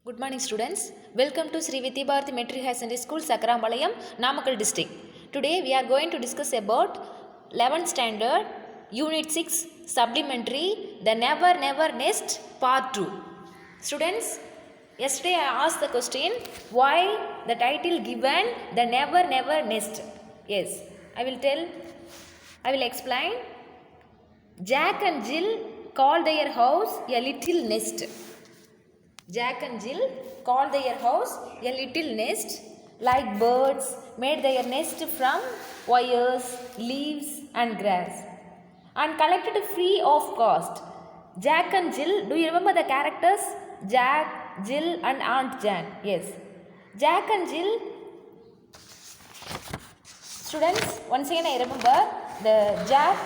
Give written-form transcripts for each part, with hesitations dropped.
Good morning students. Welcome to Sri Vidya Bharati Metric High Secondary School, Sakrambalayam, Namakkal district. Today we are going to discuss about 11th standard, Unit 6, Supplementary, The Never Never Nest, Part 2. Students, yesterday I asked the question, why the title given The Never Never Nest? Yes, I will explain. Jack and Jill called their house a little nest. Jack and Jill called their house a little nest, like birds made their nest from wires, leaves and grass, and collected free of cost. Jack and Jill, do you remember the characters? Jack, Jill and Aunt Jan. Yes. Jack and Jill, students, once again I remember the Jack,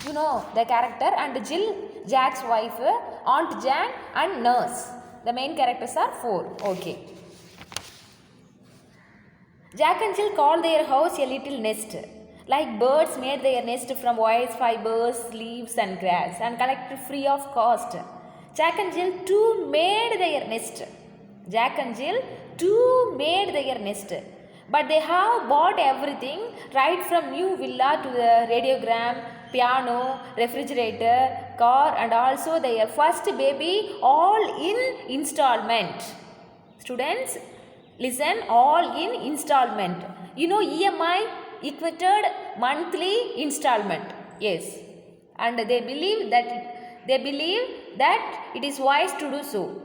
you know the character, and Jill, Jack's wife, Aunt Jan and nurse. The main characters are 4. Okay. Jack and Jill called their house a little nest. Like birds made their nest from wires, fibers, leaves and grass and collected free of cost. Jack and Jill too made their nest. Jack and Jill too made their nest. But they have bought everything, right from new villa to the radiogram, piano, refrigerator, car and also their first baby, all in installment. Students, listen, all in installment. You know EMI, equated monthly installment. Yes. And they believe that it is wise to do so.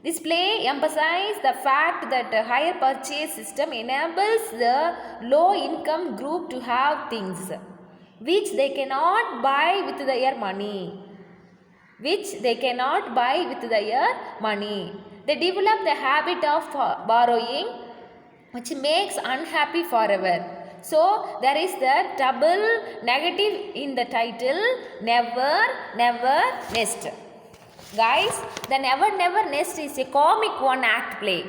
This play emphasizes the fact that a hire purchase system enables the low income group to have things which they cannot buy with their money. They develop the habit of borrowing, which makes unhappy forever. So there is the double negative in the title, Never Never Nest. Guys, the Never Never Nest is a comic one-act play.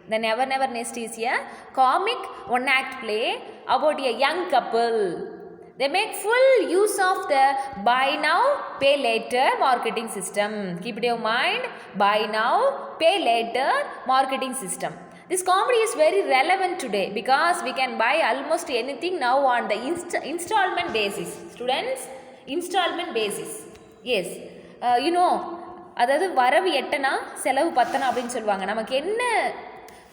The Never Never Nest is a comic one-act play about a young couple. They make full use of the buy now, pay later marketing system. Keep it in your mind, buy now, pay later marketing system. This comedy is very relevant today because we can buy almost anything now on the installment basis. Students, installment basis. Yes, you know, அதாவது வரவு எட்டனா செலவு பத்தனா அப்படின்னு சொல்லுவாங்க. நமக்கு என்ன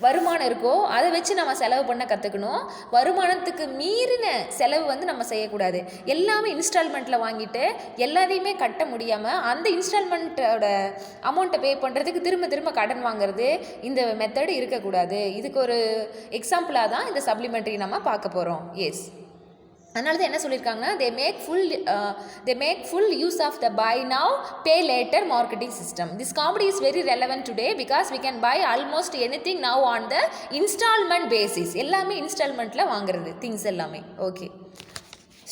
வருமானம் இருக்கோ அதை வச்சு நம்ம செலவு பண்ண கற்றுக்கணும். வருமானத்துக்கு மீறின செலவு நம்ம செய்யக்கூடாது. எல்லாமே இன்ஸ்டால்மெண்ட்டில் வாங்கிட்டு எல்லாத்தையுமே கட்ட முடியாமல் அந்த இன்ஸ்டால்மெண்ட்டோட அமௌண்ட்டை பே பண்ணுறதுக்கு திரும்ப கடன் வாங்குறது, இந்த மெத்தடு இருக்கக்கூடாது. இதுக்கு ஒரு எக்ஸாம்பிளாக தான் இந்த சப்ளிமெண்ட்ரி நம்ம பார்க்க போகிறோம். எஸ், அதனால தான் என்ன சொல்லியிருக்காங்கன்னா, they make full use of the buy now pay later marketing system. This comedy is very relevant today because we can buy almost anything now on the installment basis. எல்லாமே இன்ஸ்டால்மெண்ட்ல வாங்குறது things எல்லாமே. Okay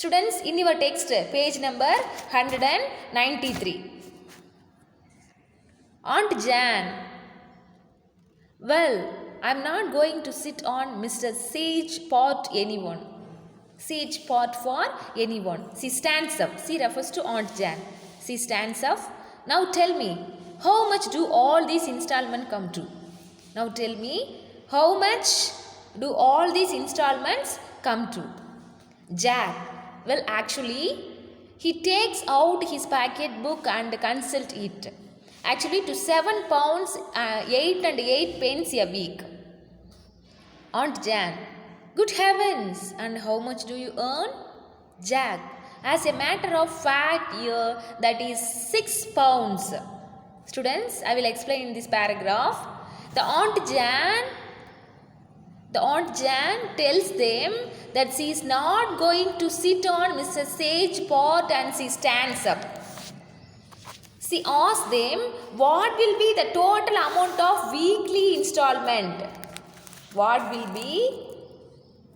students, in your text page number 193, Aunt Jan, well, I'm not going to sit on Mr. Sage pot anyone. Sage pot for anyone. She stands up. She refers to Aunt Jan. She stands up. Now tell me, how much do all these installments come to? Now tell me, how much do all these installments come to? Jack, well actually, he takes out his pocket book and consults it. Actually to 7 pounds 8 and 8 pence a week. Aunt Jan, good heavens, and how much do you earn? Jack, as a matter of fact, here that is 6 pounds. Students, I will explain in this paragraph. The Aunt Jan tells them that she is not going to sit on Mr. Sage pot and she stands up. She asks them what will be the total amount of weekly installment. What will be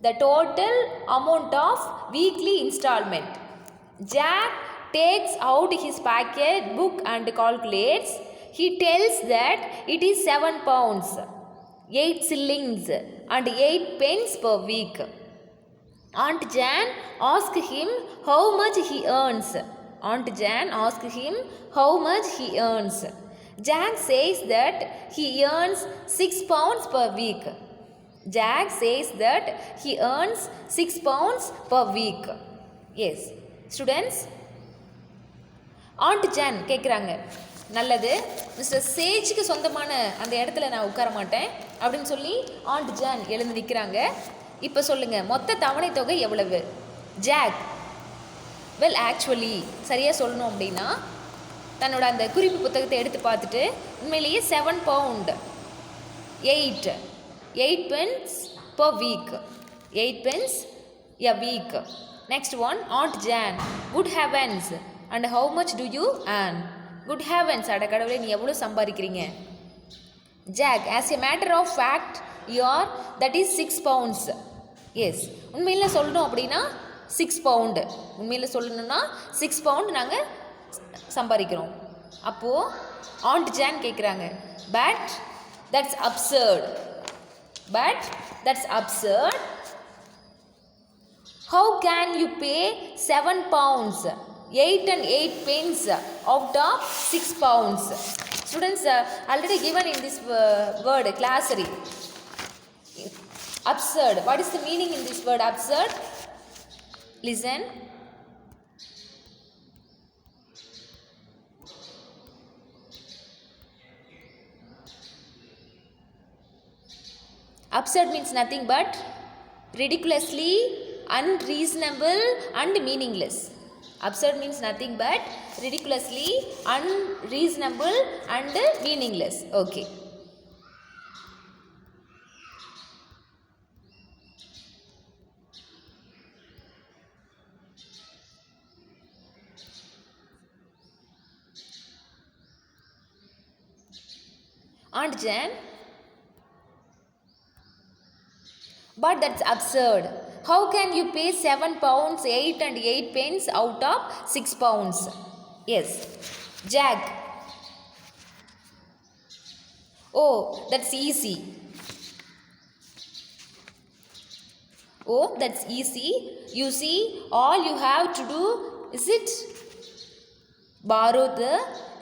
the total amount of weekly installment? Jack takes out his pocket book and calculates. He tells that it is 7 pounds, 8 shillings and 8 pence per week. Aunt Jan asks him how much he earns. Aunt Jan asks him how much he earns. Jack says that he earns 6 pounds per week. Jack says that he earns 6 pounds per week. Yes. Students, Aunt Jan கேட்குறாங்க, நல்லது mister சேஜுக்கு சொந்தமான அந்த இடத்துல நான் உட்கார மாட்டேன் அப்படின்னு சொல்லி ஆண்ட் ஜான் எழுந்து நிற்கிறாங்க. இப்போ சொல்லுங்கள், மொத்த தவணை தொகை எவ்வளவு? ஜாக் ஆக்சுவலி சரியாக சொல்லணும் அப்படின்னா தன்னோட அந்த குறிப்பு புத்தகத்தை எடுத்து பார்த்துட்டு உண்மையிலேயே 7 pound 8 pence per week, 8 pence a week. Next one, Aunt Jan, good heavens, and how much do you earn? Good heavens, அட கடவுளே நீ எவ்வளோ சம்பாதிக்கிறீங்க? Jack, as a matter of fact, that is 6 pounds. S, உண்மையில் சொல்லணும் அப்படின்னா 6 pound, உண்மையில் சொல்லணும்னா 6 pound நாங்கள் சம்பாதிக்கிறோம். அப்போது ஆண்ட் ஜான் கேட்குறாங்க, but that's absurd. How can you pay 7 pounds 8 and 8 pence out of 6 pounds? Students, already given in this word glossary. Absurd. What is the meaning in this word absurd? Listen. Absurd means nothing but ridiculously unreasonable and meaningless. Absurd means nothing but ridiculously unreasonable and meaningless. Okay. Aunt Jan, but that's absurd. How can you pay 7 pounds 8 and 8 pence out of 6 pounds? Yes. Jack, oh, that's easy. Oh, that's easy. You see, all you have to do is it borrow the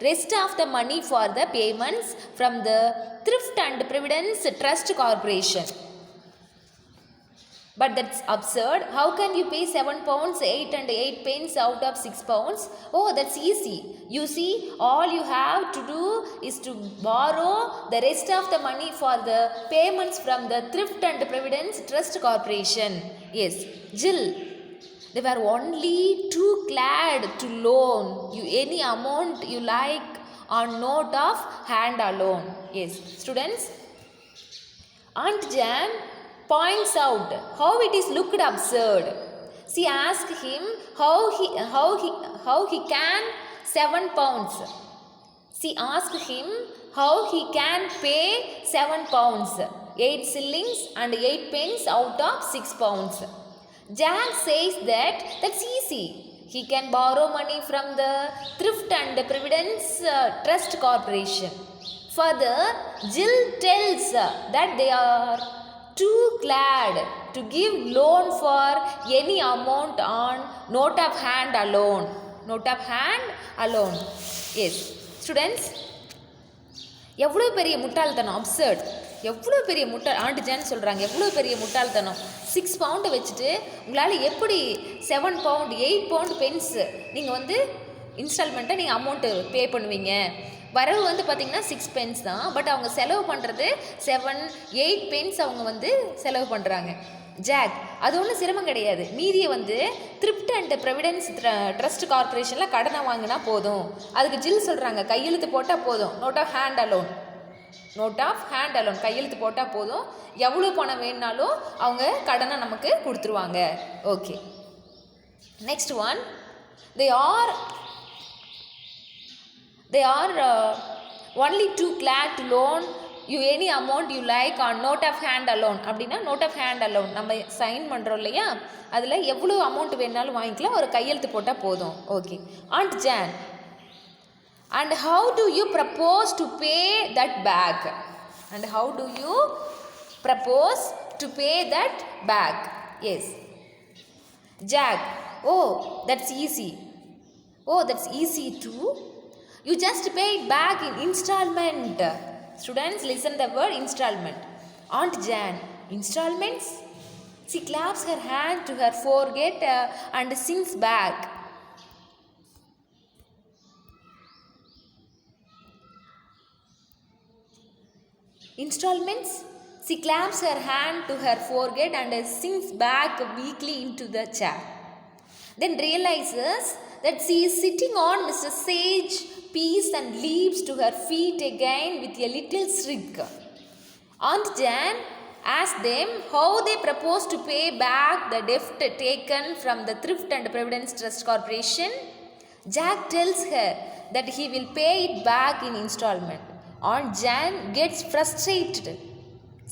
rest of the money for the payments from the Thrift and Providence Trust Corporation. But that's absurd. How can you pay 7 pounds 8 and 8 pence out of 6 pounds? Oh, that's easy. You see, all you have to do is to borrow the rest of the money for the payments from the Thrift and Providence Trust Corporation. Yes. Jill, they were only too glad to loan you any amount you like on note of hand alone. Yes. Students, Aunt Jan points out how it is looked absurd. She asked him how he can 7 pounds. She asked him how he can pay 7 pounds 8 shillings and 8 pence out of 6 pounds. Jack says that's easy. He can borrow money from the Thrift and Providence Trust Corporation. Further, Jill tells that they are too glad to give loan for any amount on note of hand alone. Note of hand alone. Yes. Students, எவ்வளோ பெரிய முட்டாள்தனம், absurd. எவ்வளோ பெரிய and Jan சொல்கிறாங்க, எவ்வளோ பெரிய முட்டாள்தனம். 6 pound வச்சுட்டு உங்களால் எப்படி 7 pound 8 pound பென்ஸு நீங்கள் வந்து இன்ஸ்டால்மெண்ட்டை நீங்கள் அமௌண்ட்டு பே பண்ணுவீங்க? வரவு வந்து பார்த்திங்கன்னா 6 pence தான், பட் அவங்க செலவு பண்ணுறது 7 8 pence அவங்க வந்து செலவு பண்ணுறாங்க. ஜாக், அது ஒன்றும் சிரமம் கிடையாது, மீதியை வந்து த்ரிஃப்ட் அண்ட் ப்ரொவிடன்ஸ் ட்ரஸ்ட் கார்பரேஷனில் கடனை வாங்கினா போதும். அதுக்கு ஜில் சொல்கிறாங்க, கையெழுத்து போட்டால் போதும். நோட் ஆஃப் ஹேண்ட் அலோன் கையெழுத்து போட்டால் போதும், எவ்வளோ பணம் வேணுனாலும் அவங்க கடனை நமக்கு கொடுத்துருவாங்க. Okay, next one, they are only too glad to loan you any amount you like on note of hand alone. அப்படின்னா note of hand alone நம்ம சைன் பண்ணுறோம் இல்லையா, அதில் எவ்வளோ அமௌண்ட் வேணாலும் வாங்கிக்கலாம், ஒரு கையெழுத்து போட்டால் போதும். Okay, Aunt Jan, and how do you propose to pay that back? Yes. Jack, oh, that's easy too. You just pay it back in installment. Students, listen the word installment. Aunt Jan, installments? She claps her hand to her forehead and sinks back. Installments? She claps her hand to her forehead and sinks back weakly into the chair. Then realizes that she is sitting on Mr. Sage's piece and leaps to her feet again with a little shriek. Aunt Jan asks them how they propose to pay back the debt taken from the Thrift and Providence Trust Corporation. Jack tells her that he will pay it back in installment. Aunt Jan gets frustrated.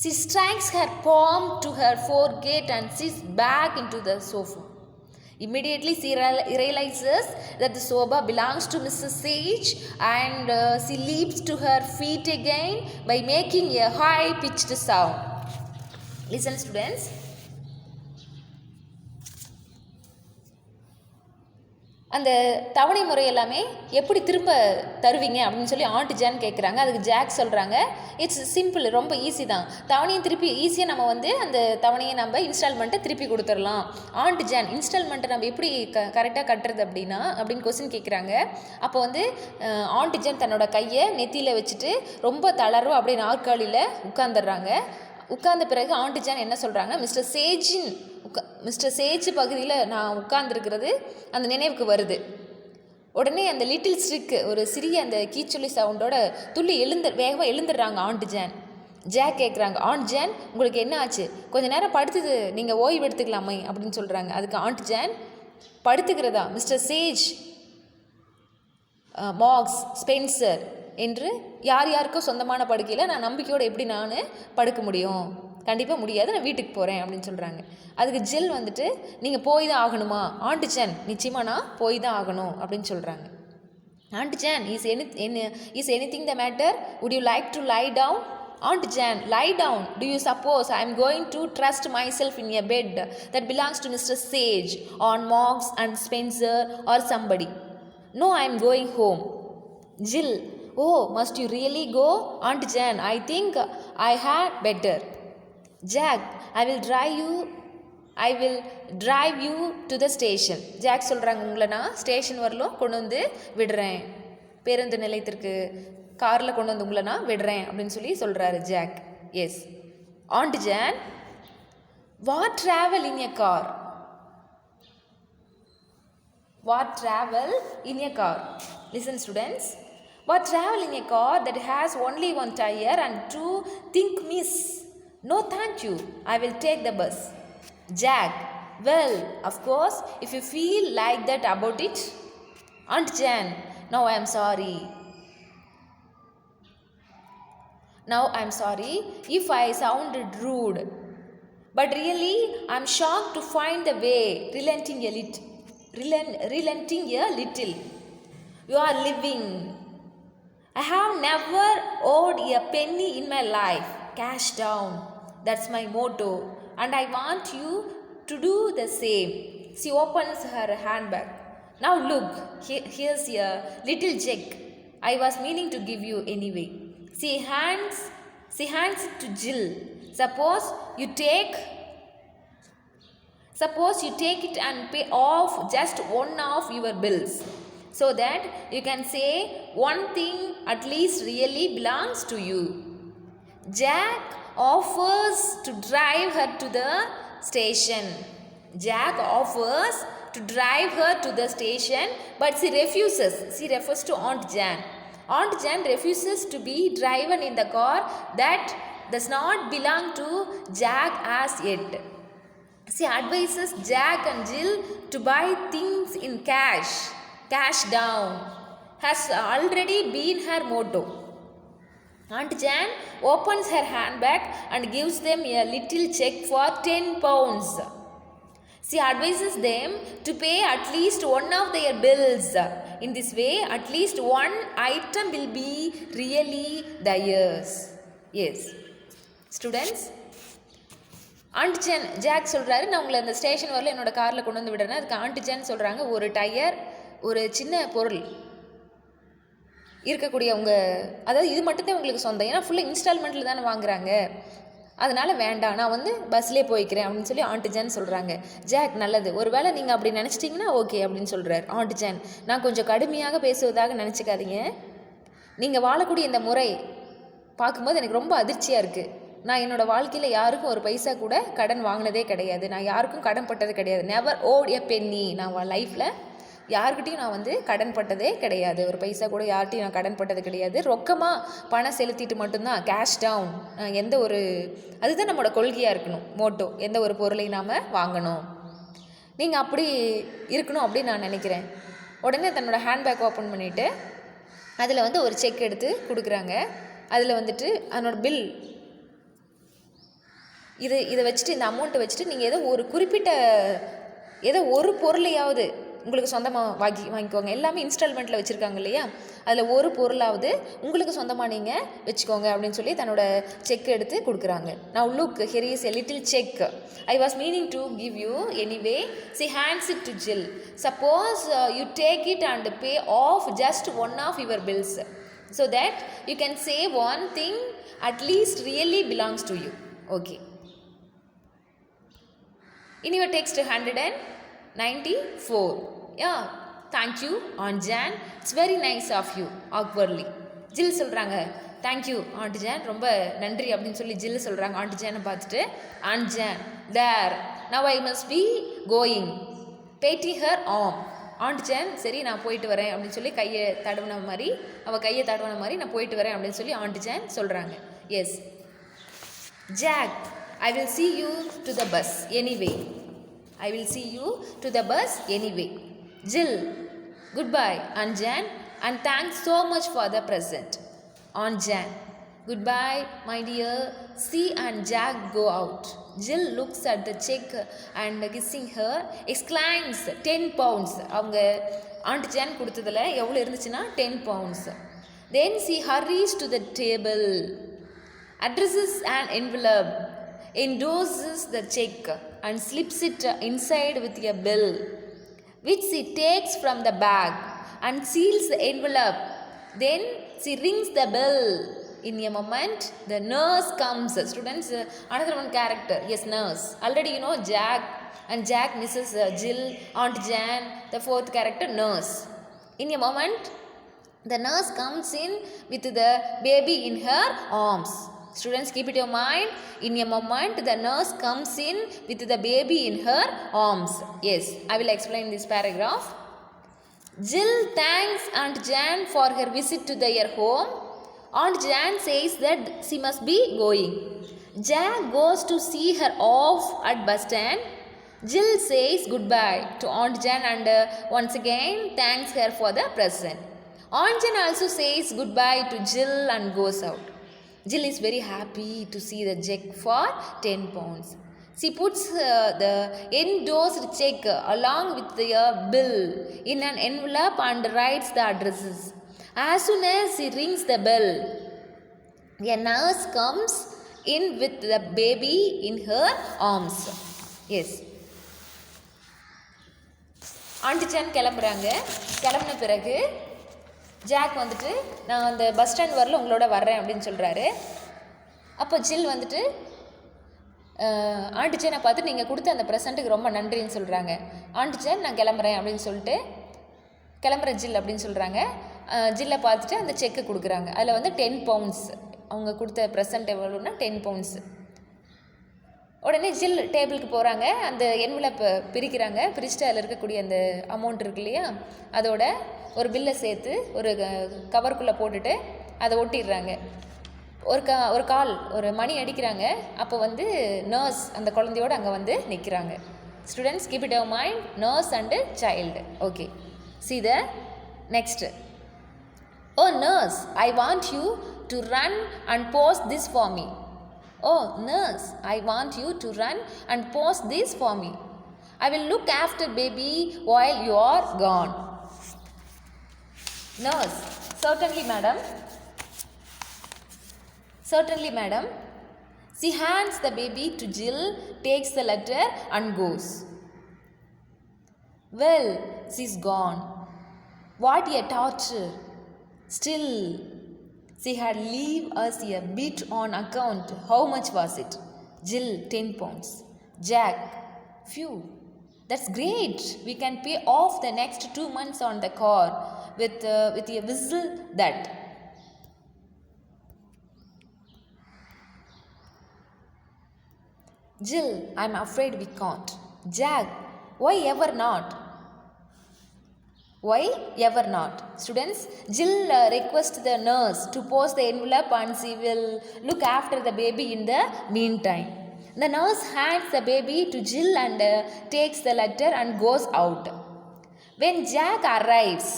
She strikes her palm to her forehead and sits back into the sofa. Immediately she realizes that the sofa belongs to Mrs. Sage and she leaps to her feet again by making a high-pitched sound. Listen, students. அந்த தவணை முறை எல்லாமே எப்படி திரும்ப தருவீங்க அப்படின்னு சொல்லி aunt John கேட்குறாங்க. அதுக்கு ஜாக் சொல்கிறாங்க, இட்ஸ் சிம்பிள், ரொம்ப ஈஸி தான். தவணையை திருப்பி ஈஸியாக நம்ம அந்த தவணையை நம்ம இன்ஸ்டால்மெண்ட்டை திருப்பி கொடுத்துடலாம். ஆண்ட் ஜான், இன்ஸ்டால்மெண்ட்டை நம்ம எப்படி கரெக்டாக கட்டுறது அப்படின்னு கொஸ்டின் கேட்குறாங்க. அப்போ ஆண்ட் ஜான் தன்னோட கையை நெத்தியில் வச்சுட்டு ரொம்ப தளர்வு அப்படியே நாற்காலியில் உட்காந்துடுறாங்க. உட்கார்ந்த பிறகு ஆண்ட் ஜான் என்ன சொல்கிறாங்க, மிஸ்டர் சேஜ் பகுதியில் நான் உட்கார்ந்துருக்கிறது அந்த நினைவுக்கு வருது. உடனே அந்த லிட்டில் ஸ்ட்ரிக்கு ஒரு சிறிய அந்த கீச்சொல்லி சவுண்டோட துள்ளி வேகமாக எழுந்துடுறாங்க ஆண்ட் ஜான். ஜாக் கேட்குறாங்க, ஆண்ட் ஜான் உங்களுக்கு என்ன ஆச்சு? கொஞ்சம் நேரம் படுத்துது, நீங்கள் ஓய்வு எடுத்துக்கலாமே அப்படின்னு சொல்கிறாங்க. அதுக்கு ஆண்ட் ஜான், படுத்துக்கிறதா? மிஸ்டர் சேஜ், மார்க்ஸ், ஸ்பென்சர் என்று யார் யாருக்கோ சொந்தமான படுக்கையில் நான் நம்பிக்கையோடு எப்படி நான் படுக்க முடியும்? கண்டிப்பாக முடியாது, நான் வீட்டுக்கு போகிறேன் அப்படின்னு சொல்கிறாங்க. அதுக்கு ஜில் நீங்கள் போய் தான் ஆகணுமா? ஆண்ட் ஜான், நிச்சயமாக நான் போய் தான் ஆகணும் அப்படின்னு சொல்கிறாங்க. Aunt Jan, is anything the matter? Would you like to lie down? Aunt Jan, lie down. Do you suppose I am going to trust myself in a bed that belongs to Mr. Sage or Marks and Spencer or somebody? No, I am going home. Jill, oh, must you really go? Aunt Jan, I think I had better. Jack, I will drive you to the station. Jack சொல்கிறாங்க, உங்களை நான் station வரலும் கொண்டு விடுறேன், பேருந்து நிலையத்திற்கு காரில் கொண்டு உங்களை நான் விடுறேன் அப்படின்னு சொல்கிறாரு Jack. Yes. Aunt Jan, what travel in a car? What travel in a car? Listen, students. What travel in a car that has only one tire and two think miss? No, thank you. I will take the bus. Jack, well, of course, if you feel like that about it. Aunt Jan, now I am sorry. Now I am sorry if I sounded rude. But really, I am shocked to find the way, relenting a little. You are living. I have never owed a penny in my life. Cash down. That's my motto. And I want you to do the same. She opens her handbag. Now look, here's a little check I was meaning to give you anyway. She hands it to Jill. Suppose you take it and pay off just one of your bills, so that you can say one thing at least really belongs to you. Jack offers to drive her to the station. But she refuses. She refers to Aunt Jan. Aunt Jan refuses to be driven in the car that does not belong to Jack as yet. She advises Jack and Jill to buy things in cash. Cash down has already been her motto. Aunt Jan opens her handbag and gives them a little check for 10 pounds. She advises them to pay at least one of their bills. In this way, at least one item will be really theirs. Yes. Students, aunt Jan, Jack சொல்கிறாரு, நான் உங்களை அந்த station வரல என்னோட காரில் கொண்டு வந்து விடுறேன். அதுக்கு ஆண்ட் ஜான் சொல்கிறாங்க, ஒரு டயர், ஒரு சின்ன பொருள், இருக்கக்கூடிய அதாவது இது மட்டும்தான் உங்களுக்கு சொந்தம், ஏன்னா ஃபுல்லாக இன்ஸ்டால்மெண்ட்டில் தானே வாங்குறாங்க, அதனால் வேண்டாம், நான் பஸ்லேயே போய்க்கிறேன் அப்படின்னு சொல்லி ஆண்டி ஜான் சொல்கிறாங்க. ஜாக் நல்லது, ஒரு வேளை நீங்கள் அப்படி நினச்சிட்டிங்கன்னா ஓகே அப்படின்னு சொல்கிறார் ஆண்டி ஜான். நான் கொஞ்சம் கடுமையாக பேசுவதாக நினச்சிக்காதீங்க, நீங்கள் வாழக்கூடிய இந்த முறை பார்க்கும்போது எனக்கு ரொம்ப அதிர்ச்சியாக இருக்குது. நான் என்னோடய வாழ்க்கையில் யாருக்கும் ஒரு பைசா கூட கடன் வாங்கினதே கிடையாது, நான் யாருக்கும் கடன் பட்டது கிடையாது. நெவர் ஓட் எ பென்னி. நான் லைஃப்பில் யார்கிட்டையும் நான் கடன் பட்டதே கிடையாது, ஒரு பைசா கூட யார்கிட்டையும் நான் கடன் பட்டது கிடையாது. ரொக்கமாக பணம் செலுத்திட்டு மட்டும்தான், கேஷ் டவுன். அதுதான் நம்மளோட கொள்கையாக இருக்கணும், மோட்டோ. எந்த ஒரு பொருளை நாம் வாங்கணும், நீங்கள் அப்படி இருக்கணும் அப்படின்னு நான் நினைக்கிறேன். உடனே தன்னோட ஹேண்ட்பேக் ஓப்பன் பண்ணிவிட்டு அதில் ஒரு செக் எடுத்து கொடுக்குறாங்க. அதில் அதனோட பில் இதை வச்சுட்டு, இந்த அமௌண்ட்டை வச்சுட்டு நீங்கள் ஏதோ ஒரு பொருளையாவது உங்களுக்கு சொந்தமாக வாங்கிக்கோங்க. எல்லாமே இன்ஸ்டால்மெண்ட்டில் வச்சுருக்காங்க இல்லையா, அதில் ஒரு பொருளாவது உங்களுக்கு சொந்தமாக நீங்கள் வச்சுக்கோங்க அப்படின்னு சொல்லி தன்னோட செக் எடுத்து கொடுக்குறாங்க. Now look, here is a little check. I was meaning to give you anyway. She hands it to Jill. Suppose you take it and pay off just one of your bills, so that you can say one thing at least really belongs to you. Okay. In your text 194. Yeah, thank you Aunt Jan. It's very nice of you. Awkwardly. Jill சொல்கிறாங்க, thank you aunt Jan, ரொம்ப நன்றி அப்படின்னு சொல்லி Jill சொல்கிறாங்க. Aunt ஜானை பார்த்துட்டு, aunt Jan there now I must be going patting her arm. Aunt Jan சரி நான் போயிட்டு வரேன் அப்படின்னு சொல்லி அவள் கையை தடவின மாதிரி நான் போயிட்டு வரேன் அப்படின்னு சொல்லி ஆண்ட் ஜான் சொல்கிறாங்க. Yes Jack, I will see you to the bus anyway. I will see you to the bus anyway. Jill, goodbye Aunt Jan, and thanks so much for the present. Aunt Jan, goodbye my dear. See and Jack go out. Jill looks at the check and kissing her exclaims 10 pounds. அவங்க and John கொடுத்ததில் எவ்வளோ இருந்துச்சுன்னா 10 pounds. Then she hurries to the table, addresses an envelope, endorses the check and slips it inside with a bill, which she takes from the bag and seals the envelope. Then she rings the bell. In a moment, the nurse comes. Students, another one character. Yes, nurse. Already you know Jack, and Jack misses Jill, Aunt Jan. The fourth character, nurse. In a moment, the nurse comes in with the baby in her arms. Students, keep it in mind. In a moment, the nurse comes in with the baby in her arms. Yes, I will explain this paragraph. Jill thanks Aunt Jan for her visit to their home. Aunt Jan says that she must be going. Jack goes to see her off at bus stand. Jill says goodbye to Aunt Jan and once again thanks her for the present. Aunt Jan also says goodbye to Jill and goes out. Jill is very happy to see the check for 10 pounds. She puts the endorsed check along with the bill in an envelope and writes the addresses. As soon as she rings the bell, a nurse comes in with the baby in her arms. Yes. Aunty John கிளம்புறாங்க. கிளம்புன பிறகு jack நான் அந்த bus stand வரல உங்களோட வர்றேன் அப்படின்னு சொல்கிறாரு. அப்போ ஜில் ஆண்டி ஜானை பார்த்து நீங்கள் கொடுத்த அந்த ப்ரெசண்ட்டுக்கு ரொம்ப நன்றின்னு சொல்கிறாங்க. ஆண்டி ஜான் நான் கிளம்புறேன் அப்படின்னு சொல்லிட்டு கிளம்புறேன் ஜில் அப்படின்னு சொல்கிறாங்க. ஜில்லை பார்த்துட்டு அந்த செக்கு கொடுக்குறாங்க. அதில் 10 pounds, அவங்க கொடுத்த ப்ரெசண்ட் எவ்வளோன்னா 10 pounds. உடனே ஜில் டேபிளுக்கு போகிறாங்க. அந்த என்வலப்பை பிரிக்கிறாங்க. பிரிச்சுட்டு அதில் இருக்கக்கூடிய அந்த அமௌண்ட் இருக்கு இல்லையா, அதோட ஒரு பில்லை சேர்த்து ஒரு கவருக்குள்ளே போட்டுட்டு அதை ஒட்டிடுறாங்க. ஒரு கால் ஒரு மணி அடிக்கிறாங்க. அப்போ நர்ஸ் அந்த குழந்தையோடு அங்கே நிற்கிறாங்க. Students, keep it in mind, nurse and child. Okay, see the next. Oh nurse, I want you to run and post this for me. Oh nurse, I want you to run and post this for me. I will look after baby while you are gone. Nurse, certainly madam. Certainly madam. She hands the baby to Jill, takes the letter and goes. Well, she's gone. What a torture. Still, she had leave us a bit on account. How much was it? Jill, 10 pounds. Jack, phew, that's great. We can pay off the next 2 months on the car with a whistle that. Jill, I'm afraid we can't. Jack, why ever not? Why ever not? Students, Jill requests the nurse to post the envelope and she will look after the baby in the meantime. The nurse hands the baby to Jill and takes the letter and goes out. When Jack arrives,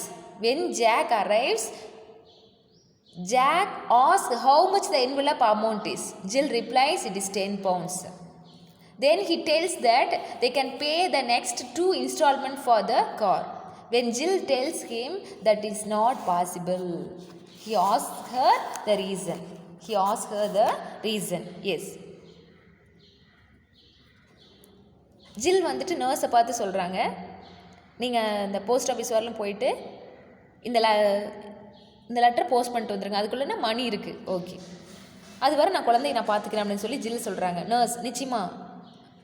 Jack asks how much the envelope amount is. Jill replies it is 10 pounds. Then he tells that they can pay the next 2 installments for the car. When Jill tells him that is not possible, he asks her the reason. Yes. Jill வந்துட்டு நர்ஸை பார்த்து சொல்கிறாங்க, நீங்கள் இந்த post office வரலும் போயிட்டு இந்த letter post பண்ணிட்டு வந்துடுங்க, அதுக்குள்ளே மணி இருக்குது, ஓகே, அது வரை நான் குழந்தைய நான் பார்த்துக்கிறேன் அப்படின்னு சொல்லி ஜில் சொல்கிறாங்க. நர்ஸ், நிச்சயமாக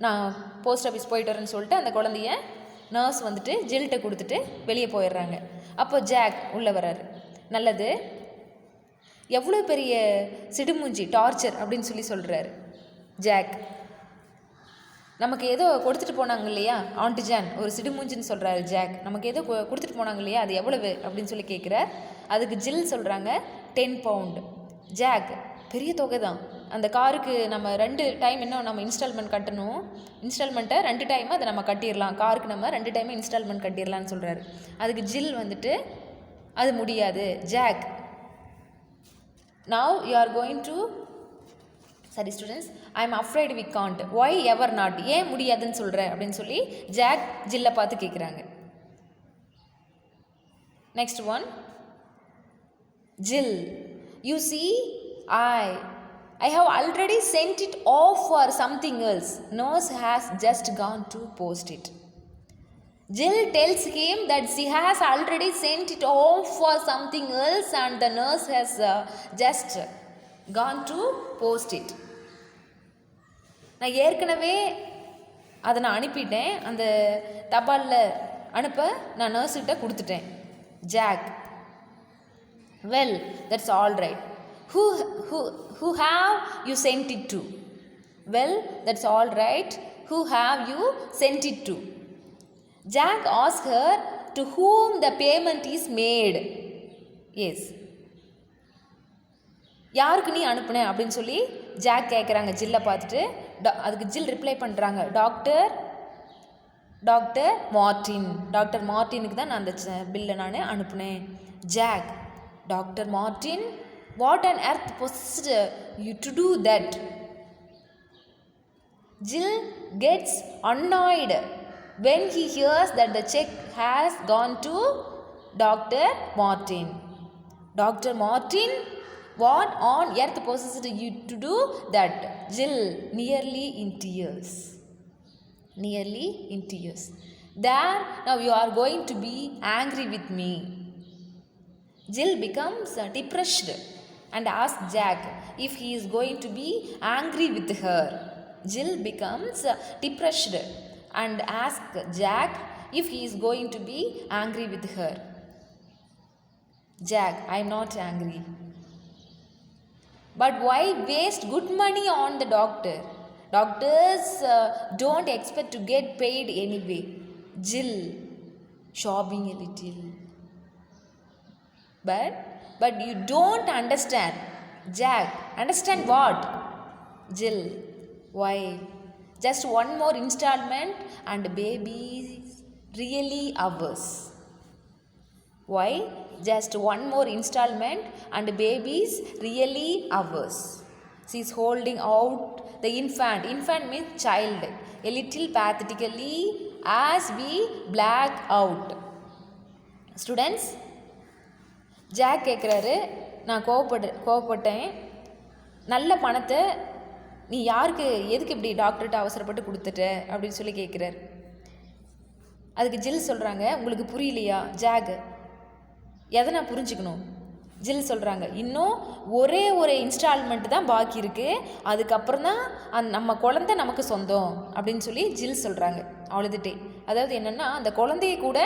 நான் போஸ்ட் ஆஃபீஸ் போயிட்டு வரேன்னு சொல்லிட்டு அந்த குழந்தைய நர்ஸ் வந்துட்டு ஜில்கிட்ட கொடுத்துட்டு வெளியே போயிடுறாங்க. அப்போ ஜாக் உள்ளே வர்றாரு. நல்லது, எவ்வளோ பெரிய சிடுமூஞ்சி, டார்ச்சர் அப்படின்னு சொல்லி சொல்கிறாரு ஜாக். நமக்கு ஏதோ கொடுத்துட்டு போனாங்க இல்லையா ஆண்டி ஜான், ஒரு சிடுமூஞ்சின்னு சொல்கிறாரு ஜாக். நமக்கு ஏதோ கொடுத்துட்டு போனாங்க இல்லையா, அது எவ்வளவு அப்படின்னு சொல்லி கேட்குறார். அதுக்கு ஜில் சொல்கிறாங்க 10 பவுண்ட். ஜாக், பெரிய தொகை தான், அந்த காருக்கு நம்ம 2 டைம் இன்னும் நம்ம இன்ஸ்டால்மெண்ட் கட்டணும், இன்ஸ்டால்மெண்ட்டை 2 டைம் அதை நம்ம கட்டிடலாம், காருக்கு நம்ம 2 டைம் இன்ஸ்டால்மெண்ட் கட்டிடலான்னு சொல்கிறாரு. அதுக்கு ஜில் வந்துட்டு அது முடியாது Jack, now you are going to சரி students, I am afraid we can't, why ever not, ஏன் முடியாதுன்னு சொல்கிற அப்படின்னு சொல்லி ஜாக் ஜில்லை பார்த்து கேட்குறாங்க. Next one, Jill, you see, I have already sent it off for something else. Nurse has just gone to post it. Jill tells him that she has already sent it off for something else and the nurse has just gone to post it. நான் ஏற்கனவே அதை நான் அனுப்பிட்டேன், அந்த தபாலில் அனுப்ப நான் நர்ஸ்கிட்ட கொடுத்துட்டேன். Jack, well that's all right, who have you sent it to? Well, that's all right, who have you sent it to? Jack asked her to whom the payment is made. Yes, யாருக்கு நீ அனுப்புன அப்படின்னு சொல்லி jack கேட்குறாங்க ஜில்லை பார்த்துட்டு. அதுக்கு ஜில் reply பண்ணுறாங்க, டாக்டர் மார்ட்டினுக்கு தான் நான் அந்த பில்லை நான் அனுப்புனேன். Jack, doctor Martin, what on earth possessed you to do that? Jill gets annoyed when he hears that the check has gone to Dr. Martin. Dr. Martin, what on earth possessed you to do that? Jill, nearly in tears. There, now you are going to be angry with me. Jill becomes depressed and asks Jack if he is going to be angry with her. Jill becomes depressed and asks Jack if he is going to be angry with her. Jack, I am not angry. But why waste good money on the doctor? Doctors don't expect to get paid anyway. Jill, sobbing a little. But you don't understand. Jack, understand what? Jill, why? Just one more installment and baby's really ours. Why? Just one more installment and baby's really ours. She is holding out the infant. Infant means child. A little pathetically as we black out. Students, Jack கேட்குறாரு, நான் கோவப்பட்டேன், நல்ல பணத்தை நீ யாருக்கு எதுக்கு இப்படி டாக்டர்கிட்ட அவசரப்பட்டு கொடுத்துட்ட அப்படின்னு சொல்லி கேட்குறாரு. அதுக்கு ஜில் சொல்கிறாங்க, உங்களுக்கு புரியலையா ஜாக், எதை நான் புரிஞ்சுக்கணும்? ஜில் சொல்கிறாங்க இன்னும் ஒரே ஒரு இன்ஸ்டால்மெண்ட் தான் பாக்கி இருக்குது, அதுக்கப்புறம் தான் நம்ம குழந்தை நமக்கு சொந்தம் அப்படின்னு சொல்லி ஜில் சொல்கிறாங்க அழுதுகிட்டே. அதாவது என்னென்னா அந்த குழந்தைய கூட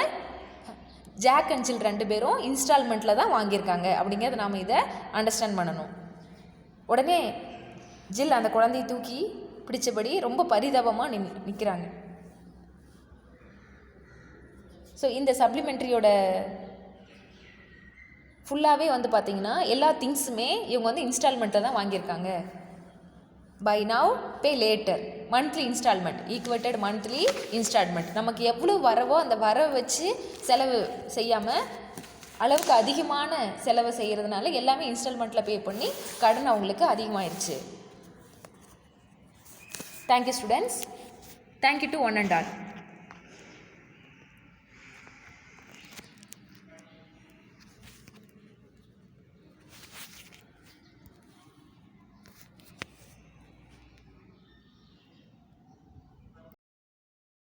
ஜாக் அண்ட் ஜில் 2 பேரும் இன்ஸ்டால்மெண்ட்டில் தான் வாங்கியிருக்காங்க அப்படிங்கிறத நாம் இதை அண்டர்ஸ்டாண்ட் பண்ணணும். உடனே ஜில் அந்த குழந்தையை தூக்கி பிடிச்சபடி ரொம்ப பரிதாபமாக நிற்கிறாங்க. ஸோ இந்த சப்ளிமெண்ட்ரியோட ஃபுல்லாகவே வந்து பார்த்திங்கன்னா எல்லா திங்ஸுமே இவங்க வந்து இன்ஸ்டால்மெண்ட்டில் தான் வாங்கியிருக்காங்க. Buy now pay later, monthly instalment, equated monthly instalment. நமக்கு எவ்வளோ வரவோ அந்த வரவை வச்சு செலவு செய்யாமல் அளவுக்கு அதிகமான செலவு செய்கிறதுனால எல்லாமே இன்ஸ்டால்மெண்ட்டில் பே பண்ணி கடன் அவங்களுக்கு அதிகமாகிடுச்சு. Thank you students. Thank you to one and all.